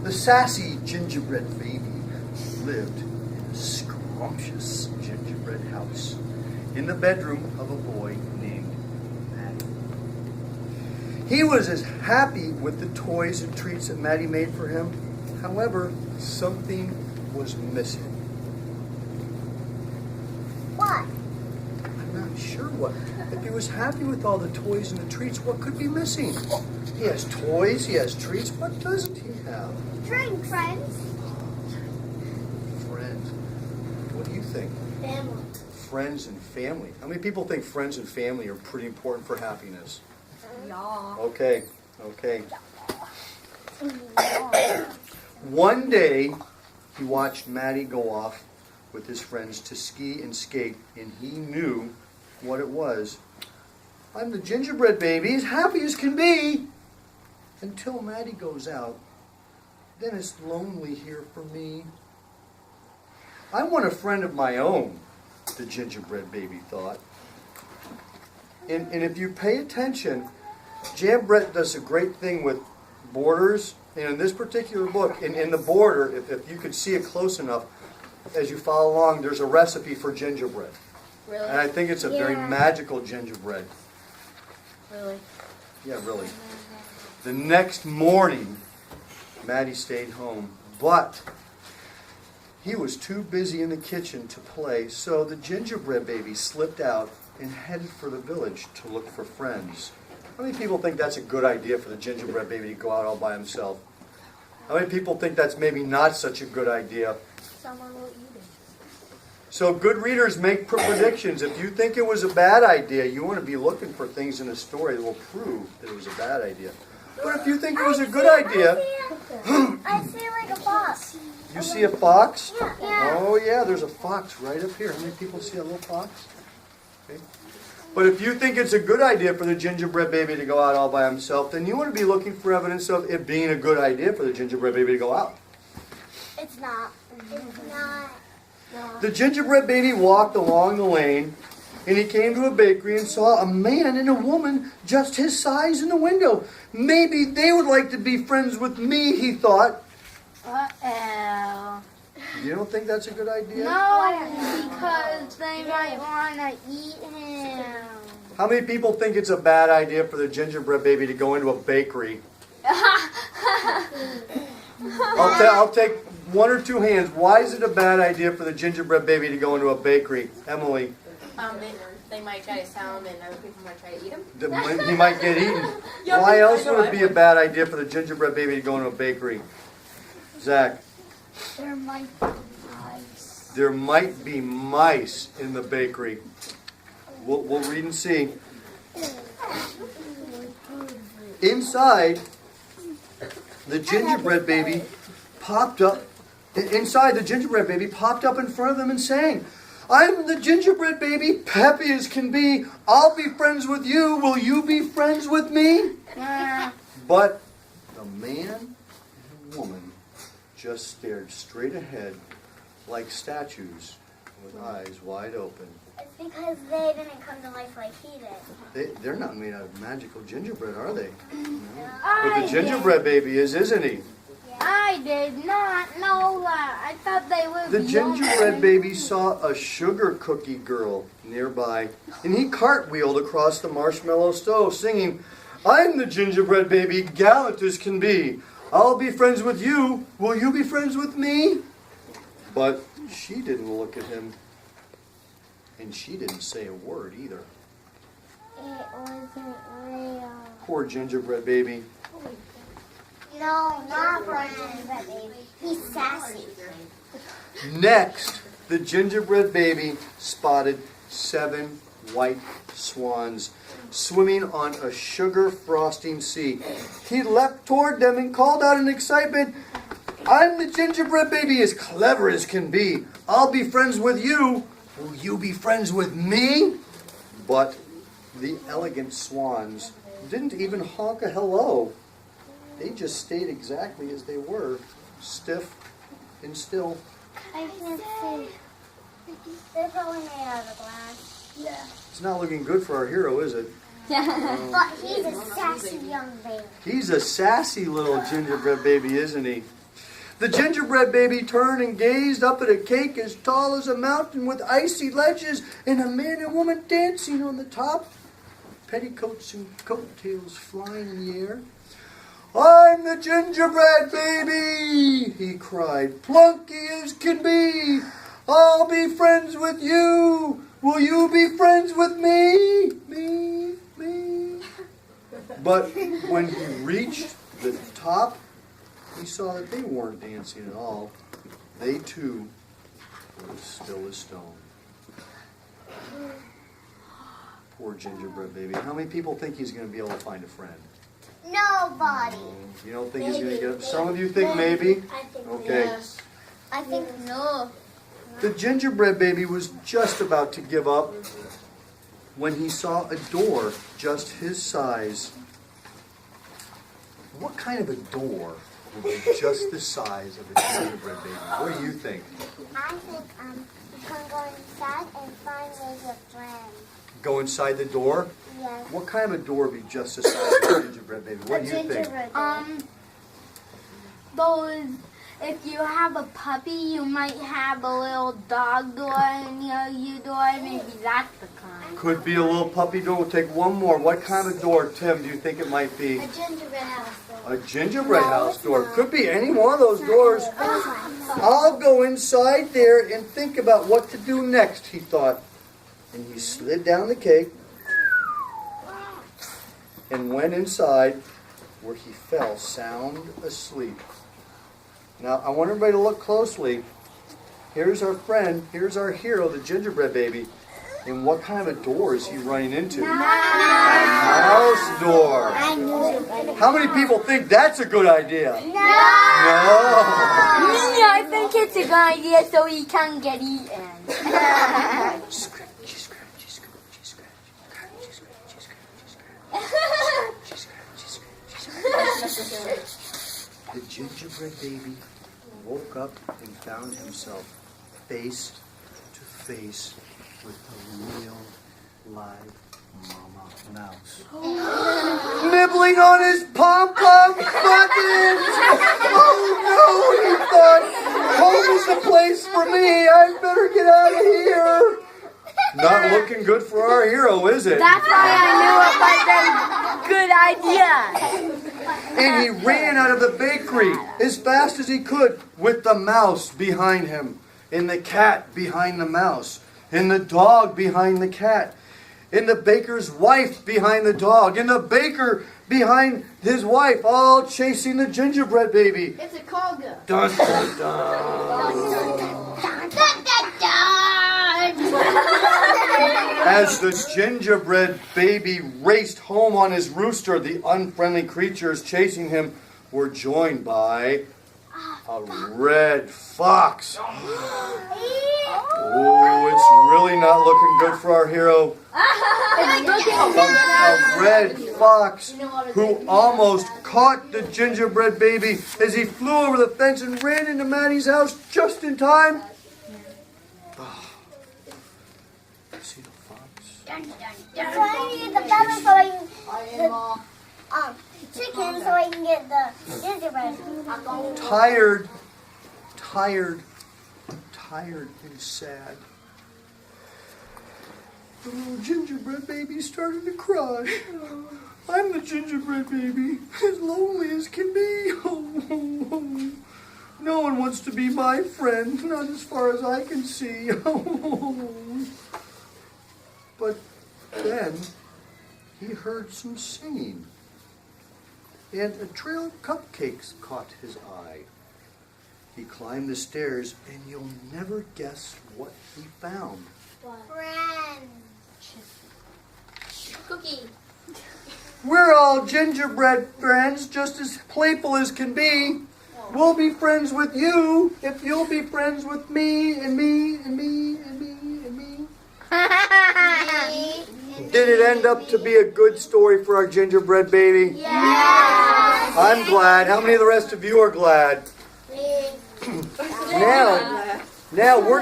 The sassy gingerbread baby lived in a scrumptious gingerbread house in the bedroom of a boy named Maddie. He was as happy with the toys and treats that Maddie made for him. However, something was missing. What? I'm not sure what. If he was happy with all the toys and the treats, what could be missing? He has toys, he has treats. What doesn't he have? Drinks. Friends. Friends. What do you think? Family. Friends and family. How many people think friends and family are pretty important for happiness? Yeah. Okay. One day, he watched Maddie go off with his friends to ski and skate, and he knew what it was. I'm the gingerbread baby, as happy as can be. Until Maddie goes out, then it's lonely here for me. I want a friend of my own, the gingerbread baby thought. And if you pay attention, Jan Brett does a great thing with borders. And in this particular book, in the border, if you could see it close enough, as you follow along, there's a recipe for gingerbread. Really? And I think it's a very magical gingerbread. Really? Yeah, really. The next morning, Maddie stayed home, but he was too busy in the kitchen to play, so the gingerbread baby slipped out and headed for the village to look for friends. How many people think that's a good idea for the gingerbread baby to go out all by himself? How many people think that's maybe not such a good idea? Someone will eat it. So good readers make predictions. If you think it was a bad idea, you want to be looking for things in a story that will prove that it was a bad idea. But if you think it was a good idea... I see like a fox. You see a fox? Yeah. Oh yeah, there's a fox right up here. How many people see a little fox? Okay. But if you think it's a good idea for the gingerbread baby to go out all by himself, then you want to be looking for evidence of it being a good idea for the gingerbread baby to go out. It's not. It's not. No. The gingerbread baby walked along the lane, and he came to a bakery and saw a man and a woman just his size in the window. Maybe they would like to be friends with me, he thought. Uh-oh. You don't think that's a good idea? No, because they might want to eat him. How many people think it's a bad idea for the gingerbread baby to go into a bakery? I'll take one or two hands. Why is it a bad idea for the gingerbread baby to go into a bakery? Emily? They might try to sell him and other people might try to eat him. He might get eaten. Why else would it be a bad idea for the gingerbread baby to go into a bakery? Zach? There might be mice. There might be mice in the bakery. We'll read and see. Inside, the gingerbread baby popped up. Inside, the gingerbread baby popped up in front of them and sang, I'm the gingerbread baby, peppy as can be. I'll be friends with you. Will you be friends with me? But the man and woman just stared straight ahead like statues with eyes wide open. It's because they didn't come to life like he did. They're not made out of magical gingerbread, are they? No. I But the gingerbread baby is, isn't he? I did not know that. I thought they would The be gingerbread yummy. baby saw a sugar cookie girl nearby, and he cartwheeled across the marshmallow stove, singing, I'm the gingerbread baby, gallant as can be. I'll be friends with you. Will you be friends with me? But she didn't look at him, and she didn't say a word either. It wasn't real. Poor gingerbread baby. No, not for a gingerbread baby. He's sassy. Next, the gingerbread baby spotted 7 white swans swimming on a sugar frosting sea. He leapt toward them and called out in excitement, I'm the gingerbread baby, as clever as can be. I'll be friends with you. Will you be friends with me? But the elegant swans didn't even honk a hello. They just stayed exactly as they were, stiff and still. I can't see. They're probably made out of glass. Yeah. It's not looking good for our hero, is it? But he's a sassy young baby. He's a sassy little gingerbread baby, isn't he? The gingerbread baby turned and gazed up at a cake as tall as a mountain with icy ledges and a man and woman dancing on the top. Petticoats and coattails flying in the air. I'm the gingerbread baby, he cried, plunky as can be. I'll be friends with you. Will you be friends with me? Me. But when he reached the top, he saw that they weren't dancing at all. They too were as still as stone. Poor gingerbread baby. How many people think he's going to be able to find a friend? Nobody. You don't think he's going to get it? Some of you think maybe? I think Okay. yes. I think no. The gingerbread baby was just about to give up when he saw a door just his size. What kind of a door would be just the size of a gingerbread baby? What do you think? I think you can go inside and find maybe a friend. Go inside the door? Yes. What kind of a door would be just the size of a gingerbread baby? What do you think? Those, if you have a puppy, you might have a little dog door and your door. Maybe that's the kind. Could be a little puppy door. We'll take one more. What kind of door, Tim, do you think it might be? A gingerbread house door. A gingerbread house door. Could be any one of those doors. I'll go inside there and think about what to do next, he thought. And he slid down the cake and went inside where he fell sound asleep. Now, I want everybody to look closely. Here's our friend. Here's our hero, the gingerbread baby. And what kind of a door is he running into? A mouse door. How many people think that's a good idea? No. I think it's a good idea so he can get eaten. Scratchy, scratchy, scratchy, scratchy, scratchy, scratchy, scratchy. The gingerbread baby woke up and found himself face to face with a real live mama mouse. Nibbling on his pom-pom buttons! Oh no, he thought, home is the place for me. I better get out of here. Not looking good for our hero, is it? That's why I knew it was a good idea. And he ran out of the bakery as fast as he could with the mouse behind him, and the cat behind the mouse, and the dog behind the cat, and the baker's wife behind the dog, and the baker behind his wife, all chasing the gingerbread baby. It's a conga. Dun, dun, dun. As the gingerbread baby raced home on his rooster, the unfriendly creatures chasing him were joined by a red fox. Oh, it's really not looking good for our hero. A red fox who almost caught the gingerbread baby as he flew over the fence and ran into Maddie's house just in time. See the fox? So I need the feather so I can chicken so I can get the gingerbread. Tired and sad. The little gingerbread baby started to cry. I'm the gingerbread baby, as lonely as can be. No one wants to be my friend, not as far as I can see. But then he heard some singing, and a trail of cupcakes caught his eye. He climbed the stairs, and you'll never guess what he found. Friend. Cookie. We're all gingerbread friends, just as playful as can be. We'll be friends with you if you'll be friends with me and me and me and me and me. Did it end up to be a good story for our gingerbread baby? Yes. I'm glad. How many of the rest of you are glad? Now we're